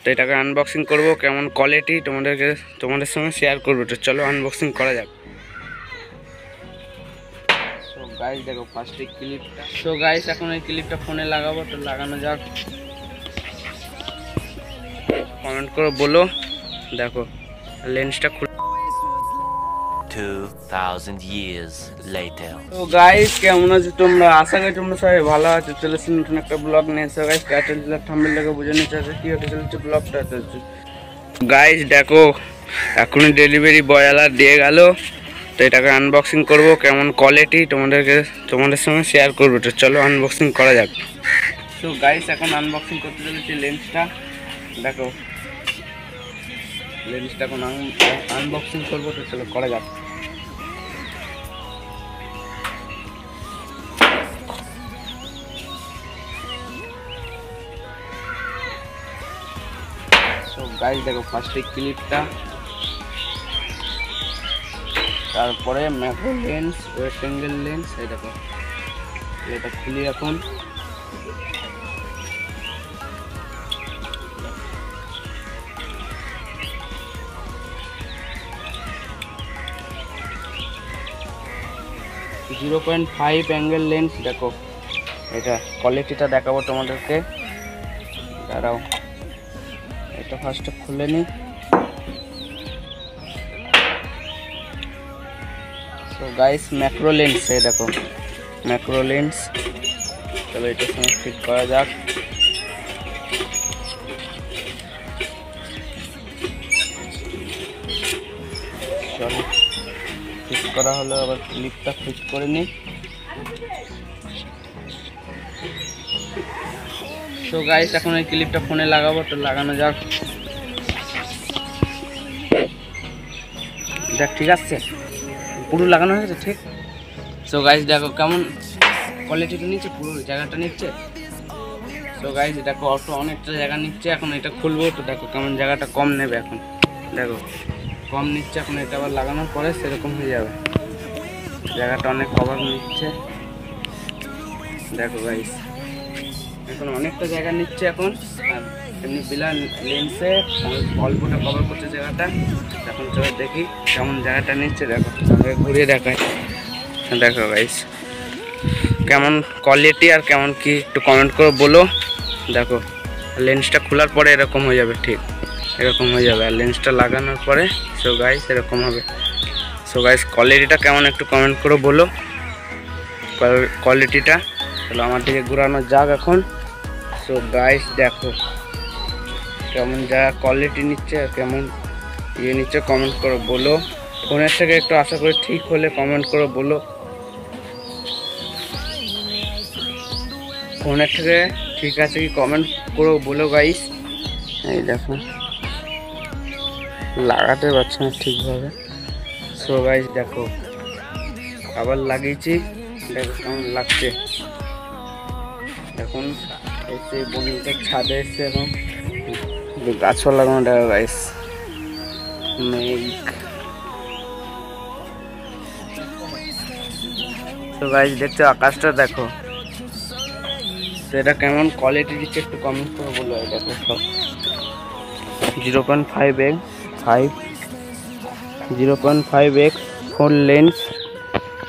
তো এটাকে আনবক্সিং করব, কেমন কোয়ালিটি তোমাদের সঙ্গে শেয়ার করবো। তো চলো আনবক্সিং করা যাক। সো গাইস দেখো ফার্স্টে ক্লিপটা। সো গাইস এখন এই ক্লিপটা ফোনে লাগাবো, তো লাগানো যাক। কমেন্ট করে বলো। দেখো লেন্সটা 2000 years later. তো গাইস কেমন আছো তোমরা? আশা করি তোমরা সবাই ভালো আছো। চলেছি নতুন একটা ব্লগ নিয়ে। সো গাইস টাইটেল দিলাম, থাম্বনেল দেখে বুঝে নিতে হবে কি হতে চলেছে ব্লগটা। গাইস দেখো এখনই ডেলিভারি বয়ওয়ালা দিয়ে গেল। তো এটাকে আনবক্সিং করব, কেমন কোয়ালিটি তোমাদের সঙ্গে শেয়ার করবো। তো চলো আনবক্সিং করা যাক। তো গাইস এখন আনবক্সিং করতে চলেছি লেন্সটা। দেখো লেন্সটা এখন আনবক্সিং করবো। তো চলো করা যাক। সো গাইস দেখো ফার্স্টে ক্লিপটা, তারপরে macro lens, wide angle lens. এই দেখো এটা খুলি এখন। .5 অ্যাঙ্গেল লেন্স। দেখো এটা কোয়ালিটিটা দেখাবো তোমাদেরকে, দাঁড়াও এটা ফার্স্টে খুলে নিই। তো গাইস ম্যাক্রো লেন্স, এই দেখো ম্যাক্রো লেন্স। চলো এটার সঙ্গে ফিট করা যাক। চলো ফিট করা হলো, আবার ক্লিপটা ফিট করে নিই। তো গাইস এখন এই ক্লিপটা ফোনে লাগাবো, তো লাগানো যাক। দেখ ঠিক আছে, পুরো লাগানো হয়েছে ঠিক। সো গাইস দেখো কেমন কোয়ালিটিটা নিচ্ছে, পুরো জায়গাটা নিচ্ছে। সো গাইস দেখো অটো অনেকটা জায়গা নিচ্ছে। এখন এটা খুলবো, তো দেখো কেমন জায়গাটা কম নেবে। এখন দেখো কম নিচ্ছে, এখন এটা আবার লাগানোর পরে সেরকম হয়ে যাবে। জায়গাটা অনেক কভার নিচ্ছে। দেখো গাইস এখন অনেকটা জায়গা নিচ্ছে এখন। আর এমনি বিলার লেন্সে অল্পটা কভার করছে জায়গাটা। এখন চলো দেখি কেমন জায়গাটা নিচ্ছে। দেখো ঘুরিয়ে দেখায়। দেখো গাইস কেমন কোয়ালিটি আর কেমন কি একটু কমেন্ট করে বলো। দেখো লেন্সটা খোলার পরে এরকম হয়ে যাবে, ঠিক এরকম হয়ে যাবে। আর লেন্সটা লাগানোর পরে সো গাইস এরকম হবে। সো গাইস কোয়ালিটিটা কেমন একটু কমেন্ট করে বলো কোয়ালিটিটা। চলো আমার দিকে ঘুরানো যাক এখন। সো গাইস দেখো কেমন জায়গা কোয়ালিটি নিচ্ছে আর কেমন ইয়ে নিচ্ছে, কমেন্ট করে বলো। ফোনের থেকে একটু আশা করি ঠিক হলে কমেন্ট করে বলো। ফোনের থেকে ঠিক আছে কি কমেন্ট করে বলো গাইস। এই দেখো লাগাতে পারছি না ঠিকভাবে। সো গাইস দেখো আবার লাগিয়েছি, দেখো কেমন লাগছে। এখন এসে বন্ধুটা ছাদে এসছে, এখন গাছও লাগানো। দেখো গাইস মেঘ। তো গাইস দেখছো আকাশটা দেখো, তো এটা কেমন কোয়ালিটি দিচ্ছে একটু কমেন্ট করে বলো। এটা দেখো সব 0.5x ফোন লেন্স।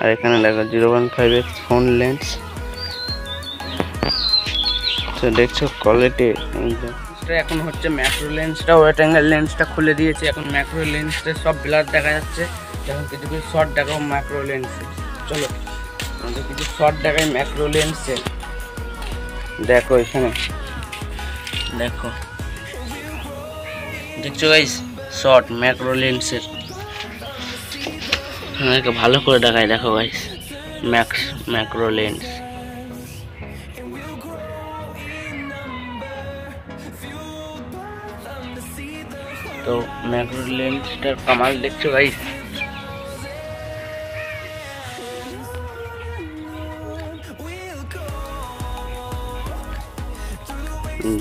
আর এখানে দেখো 0.5x ফোন লেন্স। তো দেখছো কোয়ালিটি। এখন হচ্ছে ম্যাক্রো লেন্সটা, ওয়েট অ্যাঙ্গেল লেন্সটা খুলে দিয়েছে। এখন ম্যাক্রো লেন্সটা সব ব্লার দেখা যাচ্ছে। এখন কিছু কিছু শর্ট দেখাও ম্যাক্রো লেন্সে। চলো আমাদের কিছু শর্ট দেখাই ম্যাক্রো লেন্সে। দেখো এখানে দেখো, দেখছো গাইস শর্ট ম্যাক্রো লেন্সের। ভালো করে দেখায়। দেখো গাইস ম্যাক্রো লেন্স। তো ম্যাক্রো লেন্সটার কামাল দেখছো গাইস।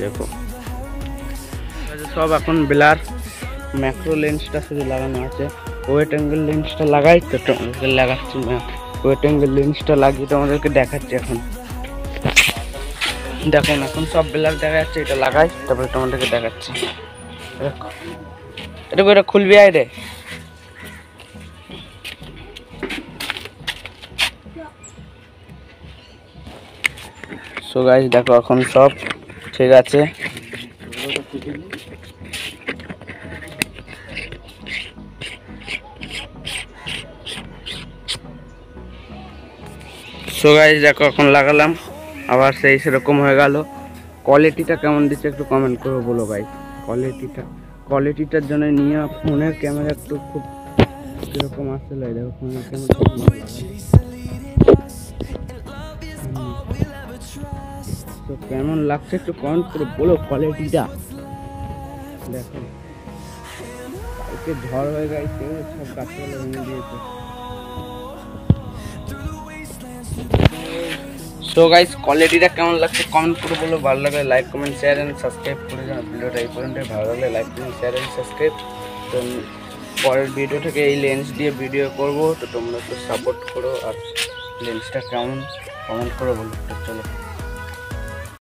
দেখো সব এখন ব্লার, ম্যাক্রো লেন্সটা শুধু লাগানো আছে। ওয়েট অ্যাঙ্গেল লেন্সটা লাগাই তো তোমাদেরকে লাগাচ্ছি। ওয়েট অ্যাঙ্গেল লেন্সটা লাগিয়ে তোমাদেরকে দেখাচ্ছি এখন। দেখুন এখন সব ব্লার দেখা যাচ্ছে, এটা লাগাই তারপরে তোমাদেরকে দেখাচ্ছি। দেখো এটা খুলবি আয় রে। সো গাইস দেখো এখন সব ঠিক আছে। সো গাইস দেখো এখন লাগালাম, আবার সেই সেরকম হয়ে গেল। কোয়ালিটিটা কেমন দিচ্ছে একটু কমেন্ট করে বলো গাইস। কোয়ালিটিটার জন্য নিয়ে ফোনের ক্যামেরা একটু খুব কীরকম আসছিল, দেখো ফোনের ক্যামেরা তো কেমন লাগছে একটু কমেন্ট করে বলো কোয়ালিটিটা। দেখো কালকে ঝড় হয়ে গেছে, সব গাছপালা ভেঙে দিয়েছে। সো গাইস কোয়ালিটিটা কেমন লাগছে কমেন্ট করে বলো, ভালো লাগলে like comment share and subscribe করে যাও। ভিডিওটা এই পর্যন্ত, ভালো লাগলে like comment share and subscribe. তো পরের ভিডিও থেকে এই লেন্স দিয়ে ভিডিও করব, তো তোমরা একটু সাপোর্ট করো আর লেন্সটা কেমন কমেন্ট করে বলো। তো চলো।